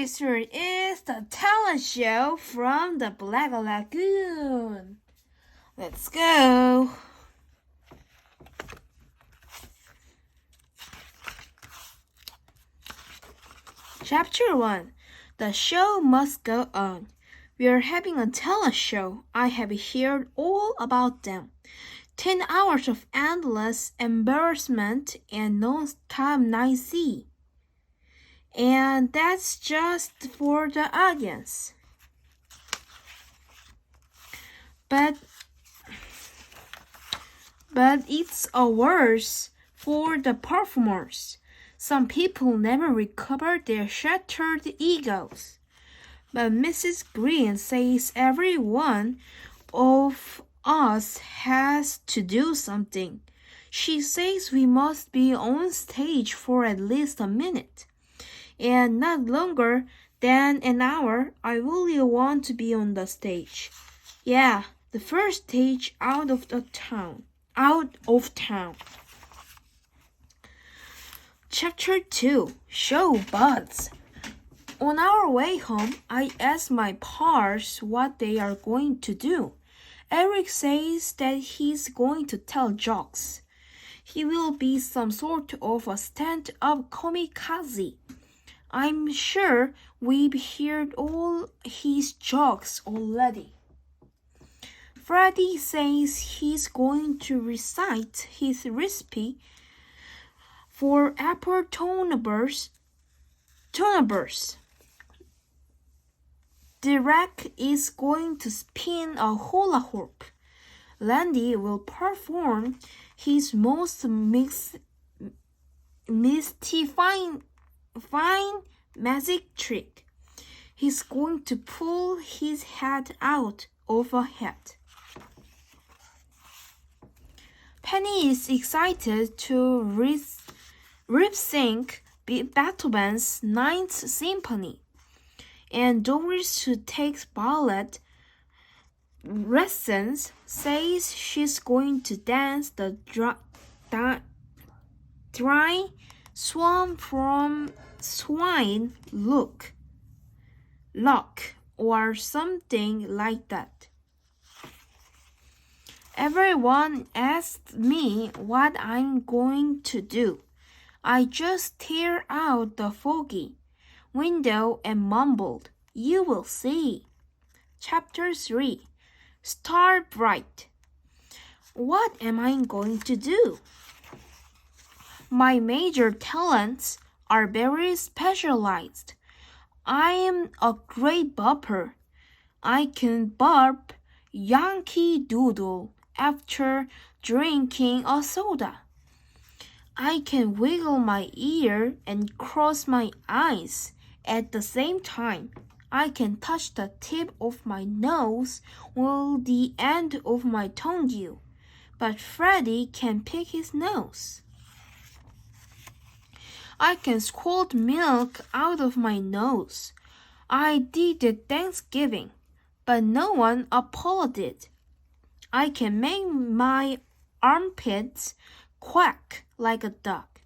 Today's story is the talent show from the Black Lagoon. Let's go. Chapter 1. The show must go on. We are having a talent show. I have heard all about them. 10 hours of endless embarrassment and non-stop noisy. And that's just for the audience. But it's worse for the performers. Some people never recover their shattered egos. But Mrs. Green says every one of us has to do something. She says we must be on stage for at least a minute. And not longer than an hour. I really want to be on the stage. Yeah, the first stage out of town. Chapter 2. Show Buzz. On our way home, I asked my pals what they are going to do. Eric says that he's going to tell jokes. He will be some sort of a stand-up kamikaze. I'm sure we've heard all his jokes already. Freddie says he's going to recite his recipe for apple turnovers. Derek is going to spin a hula hoop. Landy will perform his most mystifying magic trick. He's going to pull his head out of a hat. Penny is excited to lip-sync Beethoven's Ninth Symphony, and Doris, who takes ballet lessons, says she's going to dance the dry swan from Swine Look or something like that. Everyone asked me what I'm going to do. I just stared out the foggy window and mumbled, "You will see." Chapter 3. Star Bright. What am I going to do? My major talents are very specialized. I am a great bopper. I can burp Yankee Doodle after drinking a soda. I can wiggle my ear and cross my eyes at the same time. I can touch the tip of my nose with the end of my tongue, but Freddie can pick his nose. I can squirt milk out of my nose. I did at Thanksgiving, but no one applauded. I can make my armpits quack like a duck.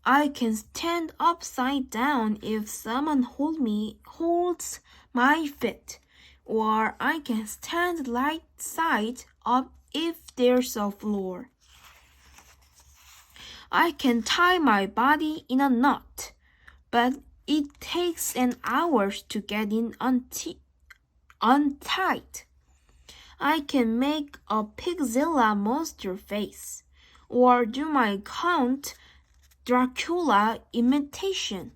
I can stand upside down if someone holds my feet, or I can stand right side up if there's a floor. I can tie my body in a knot, but it takes an hour to get it untied. I can make a Pigzilla monster face, or do my Count Dracula imitation.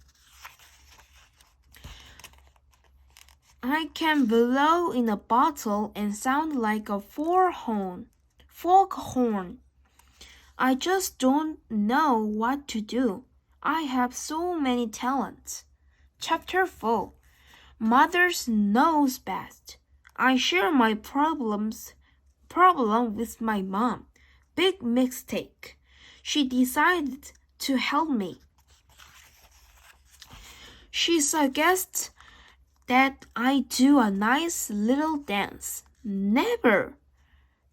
I can blow in a bottle and sound like a foghorn. I just don't know what to do. I have so many talents. Chapter 4. Mothers knows best. I share my problem with my mom. Big mistake. She decided to help me. She suggests that I do a nice little dance. Never.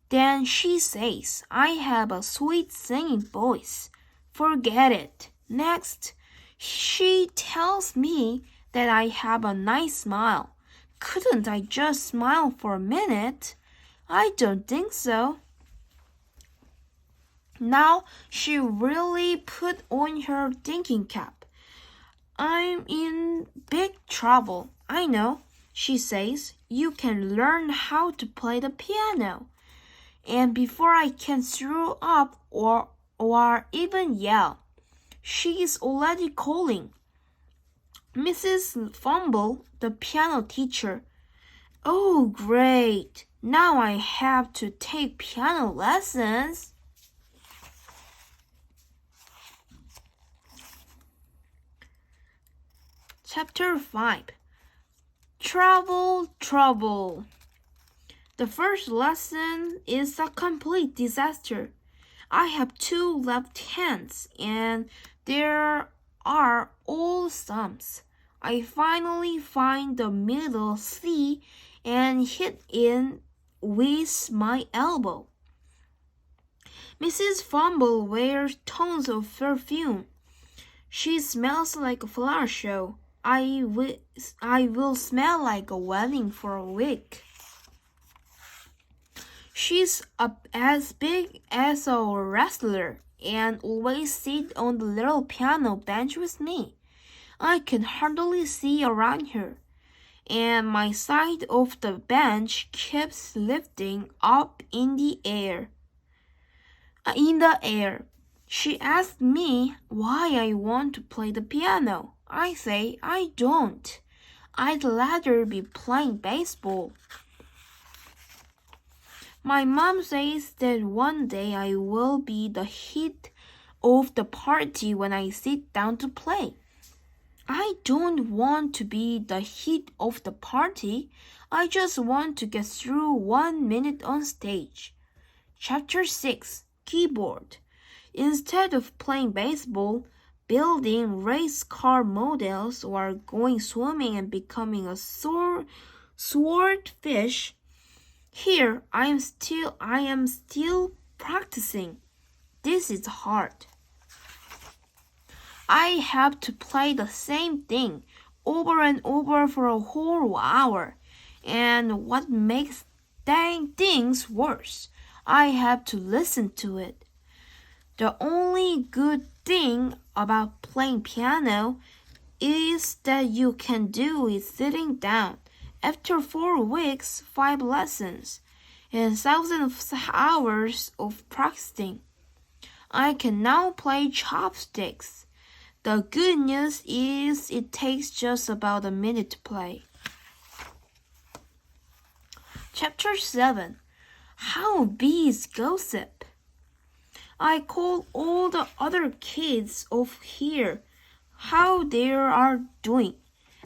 Then she says I have a sweet singing voice. Forget it. Next, she tells me that I have a nice smile. Couldn't I just smile for a minute? I don't think so. Now she really put on her thinking cap. I'm in big trouble. I know, she says. You can learn how to play the piano. And before I can throw up or even yell, she is already calling. Mrs. Fumble, the piano teacher. Oh, great. Now I have to take piano lessons. Chapter 5. Trouble, Trouble. The first lesson is a complete disaster. I have 2 left hands and there are all sums. I finally find the middle C and hit it with my elbow. Mrs. Fumble wears tons of perfume. She smells like a flower show. I will smell like a wedding for a week. She's as big as a wrestler and always sits on the little piano bench with me. I can hardly see around her, and my side of the bench keeps lifting up in the air. She asks me why I want to play the piano. I say I don't. I'd rather be playing baseball. My mom says that one day I will be the hit of the party when I sit down to play. I don't want to be the hit of the party. I just want to get through 1 minute on stage. Chapter 6. Keyboard. Instead of playing baseball, building race car models, or going swimming and becoming a swordfish, here I am still practicing. This is hard. I have to play the same thing over and over for a whole hour. And what makes things worse, I have to listen to it. The only good thing about playing piano is that you can do it sitting down. After 4 weeks, 5 lessons, and thousands of hours of practicing, I can now play chopsticks. The good news is it takes just about a minute to play. Chapter 7. How bees gossip. I call all the other kids of here how they are doing.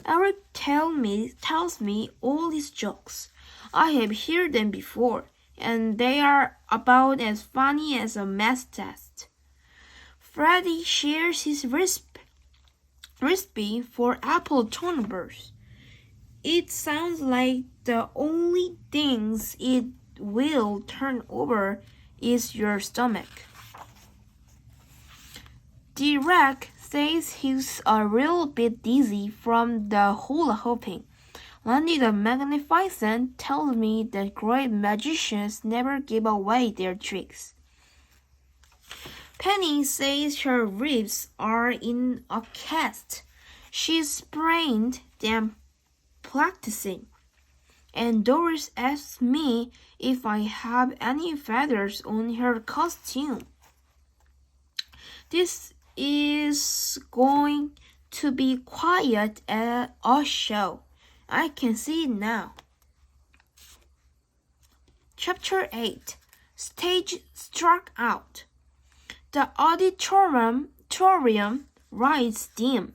Eric tells me all these jokes. I have heard them before, and they are about as funny as a math test. Freddie shares his recipe for apple turnovers. It sounds like the only things it will turn over is your stomach. Derek says he's a little bit dizzy from the hula hooping. Landy the Magnificent tells me that great magicians never give away their tricks. Penny says her ribs are in a cast. She sprained them practicing. And Doris asks me if I have any feathers on her costume. This is going to be quiet at a show. I can see it now. Chapter 8. Stage struck out. The auditorium lights dim.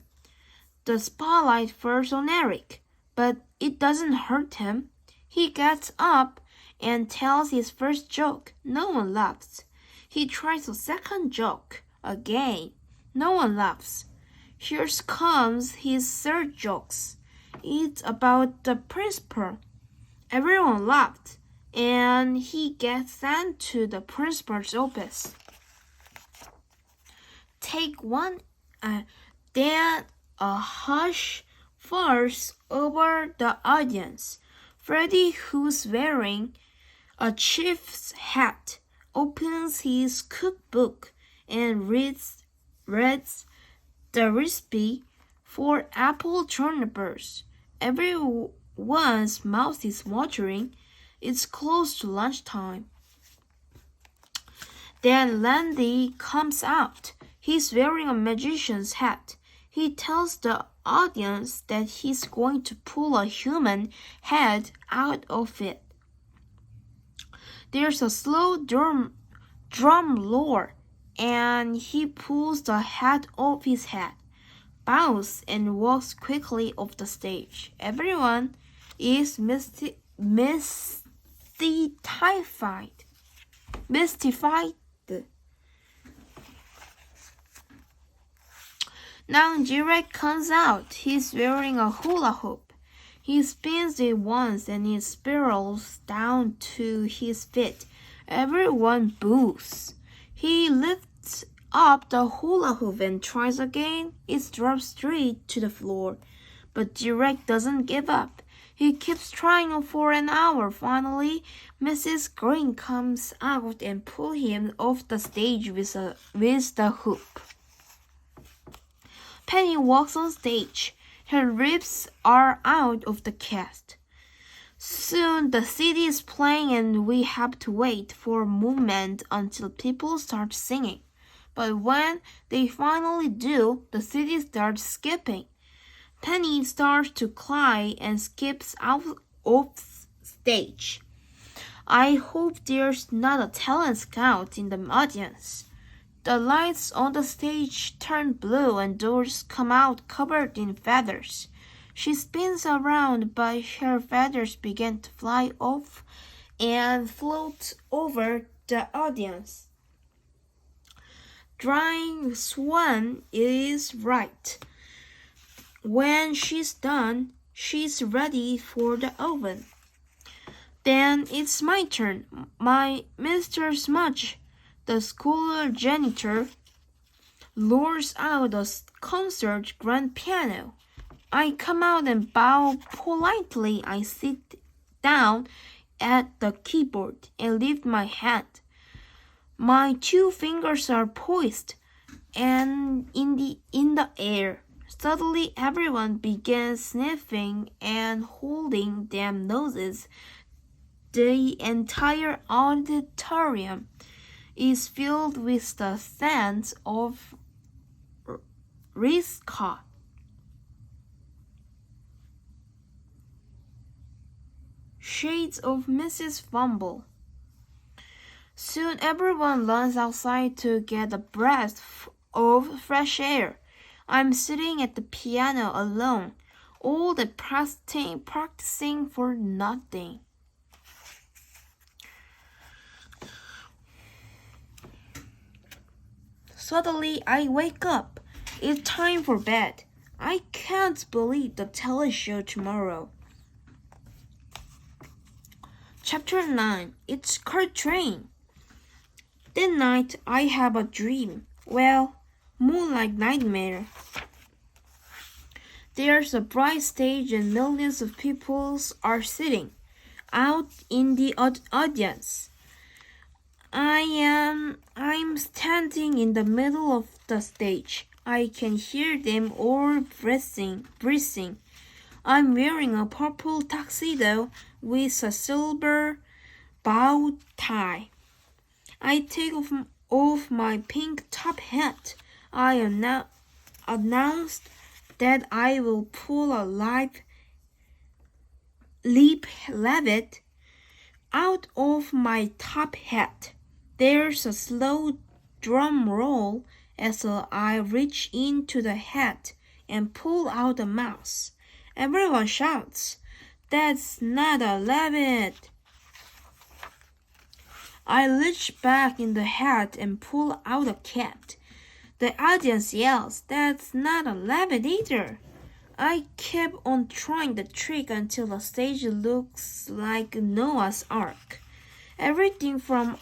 The spotlight falls on Eric, but it doesn't hurt him. He gets up and tells his first joke. No one laughs. He tries a second joke. Again, no one laughs. Here comes his third joke. It's about the principal. Everyone laughed, and he gets sent to the principal's office. Take one, then a hush falls over the audience. Freddie, who's wearing a chief's hat, opens his cookbook and reads the recipe for apple turnovers. Everyone's mouth is watering. It's close to lunchtime. Then Landy comes out. He's wearing a magician's hat. He tells the audience that he's going to pull a human head out of it. There's a slow drum roll, and he pulls the hat off his head, bows, and walks quickly off the stage. Everyone is mystified. Now Jirek comes out. He's wearing a hula hoop. He spins it once and it spirals down to his feet. Everyone boos. He lifts up the hula hoop and tries again. It drops straight to the floor. But Jirek doesn't give up. He keeps trying for an hour. Finally, Mrs. Green comes out and pulls him off the stage with the hoop. Penny walks on stage. Her ribs are out of the cast. Soon the CD is playing and we have to wait for a moment until people start singing. But when they finally do, the CD starts skipping. Penny starts to cry and skips out of stage. I hope there's not a talent scout in the audience. The lights on the stage turn blue and doors come out covered in feathers. She spins around, but her feathers begin to fly off and float over the audience. Drying Swan is right. When she's done, she's ready for the oven. Then it's my turn. My Mr. Smudge, the school janitor, lures out the concert grand piano. I come out and bow politely. I sit down at the keyboard and lift my hand. My 2 fingers are poised and in the air. Suddenly everyone begins sniffing and holding their noses. The entire auditorium is filled with the scent of Risca. Shades of Mrs. Fumble. Soon everyone runs outside to get a breath of fresh air. I'm sitting at the piano alone, all the practicing for nothing. Suddenly, I wake up. It's time for bed. I can't believe the talent show tomorrow. Chapter 9. It's Kurt Train. That night, I have a dream. Well, more like nightmare. There's a bright stage and millions of people are sitting out in the audience. I'm standing in the middle of the stage. I can hear them all breathing. I'm wearing a purple tuxedo with a silver bow tie. I take off my pink top hat. I announced that I will pull a leap rabbit out of my top hat. There's a slow drum roll as I reach into the hat and pull out a mouse. Everyone shouts, "That's not a rabbit!" I reach back in the hat and pull out a cat. The audience yells, "That's not a rabbit either!" I keep on trying the trick until the stage looks like Noah's Ark. Everything from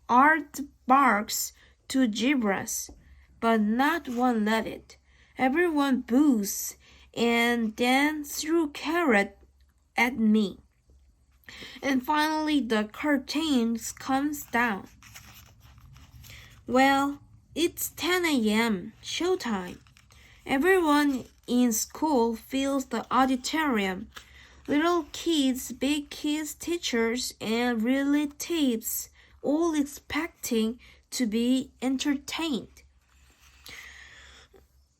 aardvarks to zebras, but not one rabbit. Everyone boos, and then threw carrot at me. And finally the curtain comes down. Well, it's 10 a.m. showtime. Everyone in school fills the auditorium. Little kids, big kids, teachers, and relatives, all expecting to be entertained.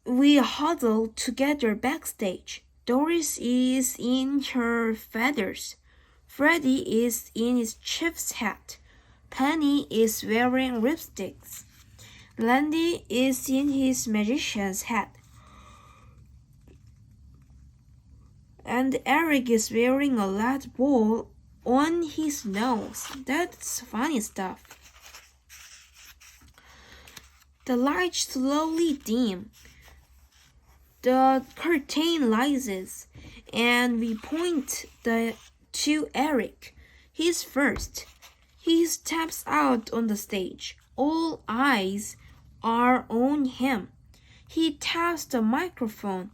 We huddle together backstage. Doris is in her feathers. Freddie is in his chief's hat. Penny is wearing lipsticks. Landy is in his magician's hat. And Eric is wearing a lead ball on his nose. That's funny stuff. The lights slowly dim. The curtain rises, and we point to Eric. He's first. He steps out on the stage. All eyes are on him. He taps the microphone.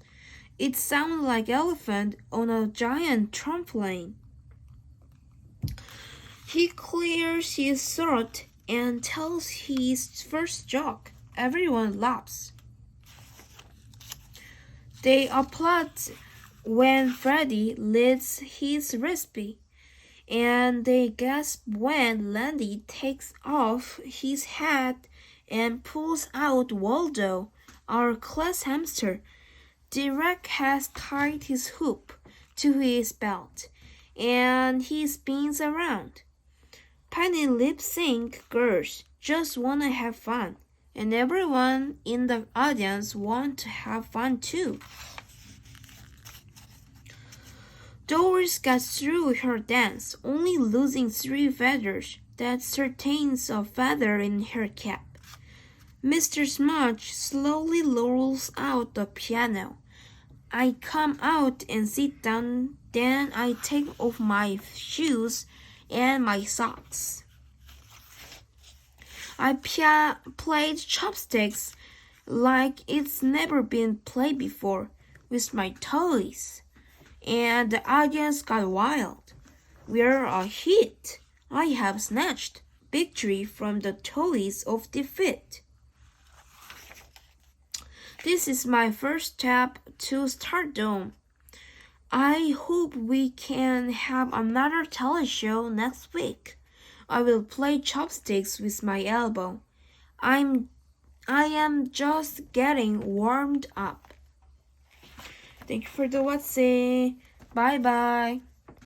It sounds like elephant on a giant trampoline. He clears his throat and tells his first joke. Everyone laughs. They applaud when Freddie leads his recipe, and they gasp when Landy takes off his hat and pulls out Waldo, our class hamster. Derek has tied his hoop to his belt, and he spins around. Penny lip-sync girls just want to have fun, and everyone in the audience wants to have fun too. Doris got through her dance, only losing 3 feathers. That's certain's a feather in her cap. Mr. Smudge slowly rolls out the piano. I come out and sit down, then I take off my shoes and my socks. I played chopsticks like it's never been played before with my toys, and the audience got wild. We're a hit. I have snatched victory from the toys of defeat. This is my first step to stardom. I hope we can have another teleshow next week. I will play chopsticks with my elbow. I am just getting warmed up. Thank you for the watching. Bye bye.